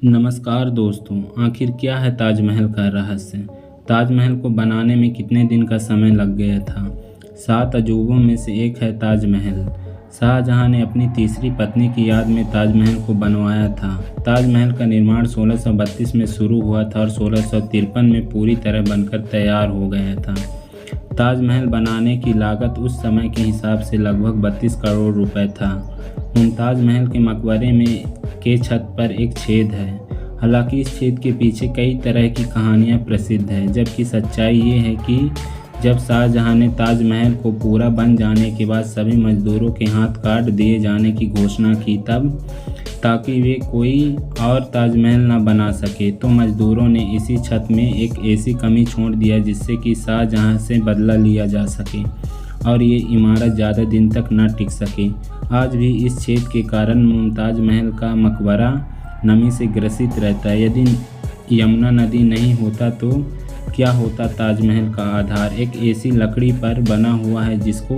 नमस्कार दोस्तों, आखिर क्या है ताजमहल का रहस्य? ताजमहल को बनाने में कितने दिन का समय लग गया था? 7 अजूबों में से एक है ताजमहल। शाहजहां ने अपनी तीसरी पत्नी की याद में ताजमहल को बनवाया था। ताजमहल का निर्माण 1632 में शुरू हुआ था और 1653 में पूरी तरह बनकर तैयार हो गया था। ताजमहल बनाने की लागत उस समय के हिसाब से लगभग 32 करोड़ रुपए था। मुमताज महल के मकबरे में के छत पर एक छेद है। हालांकि इस छेद के पीछे कई तरह की कहानियां प्रसिद्ध हैं, जबकि सच्चाई ये है कि जब शाहजहां ने ताजमहल को पूरा बन जाने के बाद सभी मजदूरों के हाथ काट दिए जाने की घोषणा की, तब ताकि वे कोई और ताजमहल न बना सके, तो मजदूरों ने इसी छत में एक ऐसी कमी छोड़ दिया जिससे कि शाहजहां से बदला लिया जा सके और ये इमारत ज़्यादा दिन तक न टिक सके। आज भी इस छेद के कारण मुमताज महल का मकबरा नमी से ग्रसित रहता है। यदि यमुना नदी नहीं होता तो क्या होता? ताजमहल का आधार एक ऐसी लकड़ी पर बना हुआ है जिसको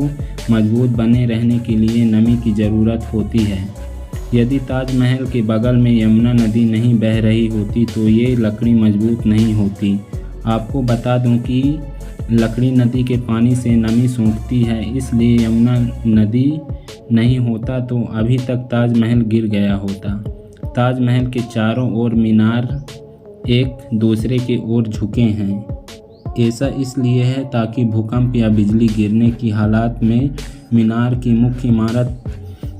मजबूत बने रहने के लिए नमी की ज़रूरत होती है। यदि ताजमहल के बगल में यमुना नदी नहीं बह रही होती तो ये लकड़ी मजबूत नहीं होती। आपको बता दूं कि लकड़ी नदी के पानी से नमी सोखती है, इसलिए यमुना नदी नहीं होता तो अभी तक ताजमहल गिर गया होता। ताजमहल के चारों ओर मीनार एक दूसरे के ओर झुके हैं। ऐसा इसलिए है ताकि भूकंप या बिजली गिरने की हालात में मीनार की मुख्य इमारत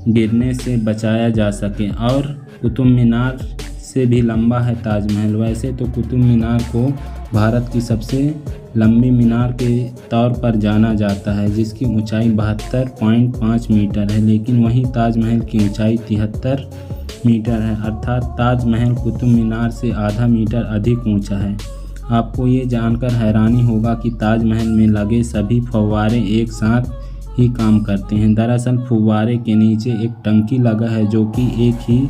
गिरने से बचाया जा सके। और कुतुब मीनार से भी लंबा है ताजमहल। वैसे तो कुतुब मीनार को भारत की सबसे लंबी मीनार के तौर पर जाना जाता है, जिसकी ऊंचाई 72.5 मीटर है, लेकिन वहीं ताजमहल की ऊंचाई 73 मीटर है, अर्थात ताजमहल कुतुब मीनार से आधा मीटर अधिक ऊंचा है। आपको ये जानकर हैरानी होगा कि ताजमहल में लगे सभी फव्वारे एक साथ ही काम करते हैं। दरअसल फव्वारे के नीचे एक टंकी लगा है जो कि एक ही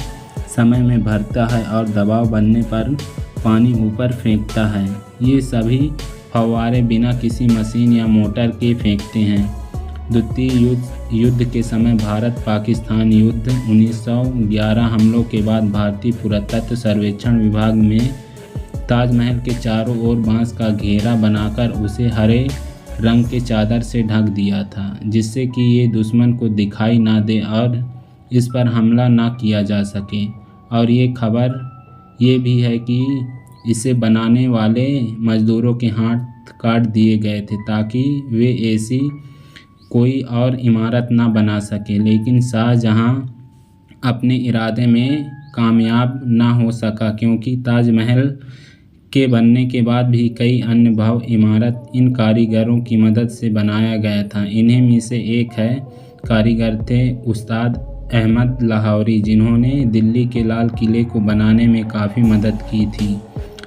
समय में भरता है और दबाव बनने पर पानी ऊपर फेंकता है। ये सभी फव्वारे बिना किसी मशीन या मोटर के फेंकते हैं। द्वितीय युद्ध के समय भारत पाकिस्तान युद्ध 1911 हमलों के बाद भारतीय पुरातत्व सर्वेक्षण विभाग में ताजमहल के चारों ओर बांस का घेरा बनाकर उसे हरे रंग के चादर से ढक दिया था, जिससे कि ये दुश्मन को दिखाई ना दे और इस पर हमला ना किया जा सके। और ये खबर ये भी है कि इसे बनाने वाले मजदूरों के हाथ काट दिए गए थे ताकि वे ऐसी कोई और इमारत ना बना सके। लेकिन शाहजहां अपने इरादे में कामयाब ना हो सका, क्योंकि ताजमहल के बनने के बाद भी कई अन्य भव्य इमारत इन कारीगरों की मदद से बनाया गया था। इन्हीं में से एक है कारीगर थे उस्ताद अहमद लाहौरी, जिन्होंने दिल्ली के लाल किले को बनाने में काफ़ी मदद की थी।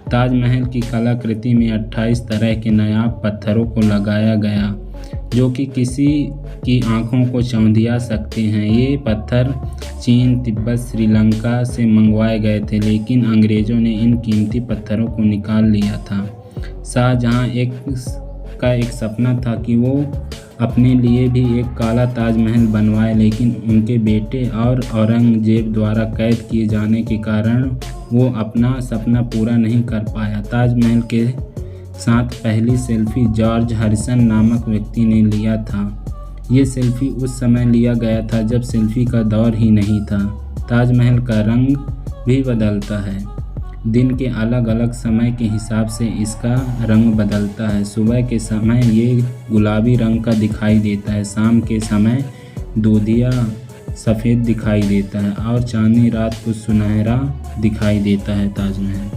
ताजमहल की कलाकृति में 28 तरह के नायाब पत्थरों को लगाया गया जो कि किसी की आंखों को चौंधिया सकते हैं। ये पत्थर चीन, तिब्बत, श्रीलंका से मंगवाए गए थे, लेकिन अंग्रेज़ों ने इन कीमती पत्थरों को निकाल लिया था। शाहजहां का एक सपना था कि वो अपने लिए भी एक काला ताजमहल बनवाए, लेकिन उनके बेटे और औरंगजेब द्वारा कैद किए जाने के कारण वो अपना सपना पूरा नहीं कर पाया। ताजमहल के साथ पहली सेल्फी जॉर्ज हैरिसन नामक व्यक्ति ने लिया था। ये सेल्फी उस समय लिया गया था जब सेल्फी का दौर ही नहीं था। ताजमहल का रंग भी बदलता है। दिन के अलग अलग समय के हिसाब से इसका रंग बदलता है। सुबह के समय ये गुलाबी रंग का दिखाई देता है, शाम के समय दूधिया सफ़ेद दिखाई देता है और चांदनी रात को सुनहरा दिखाई देता है ताजमहल।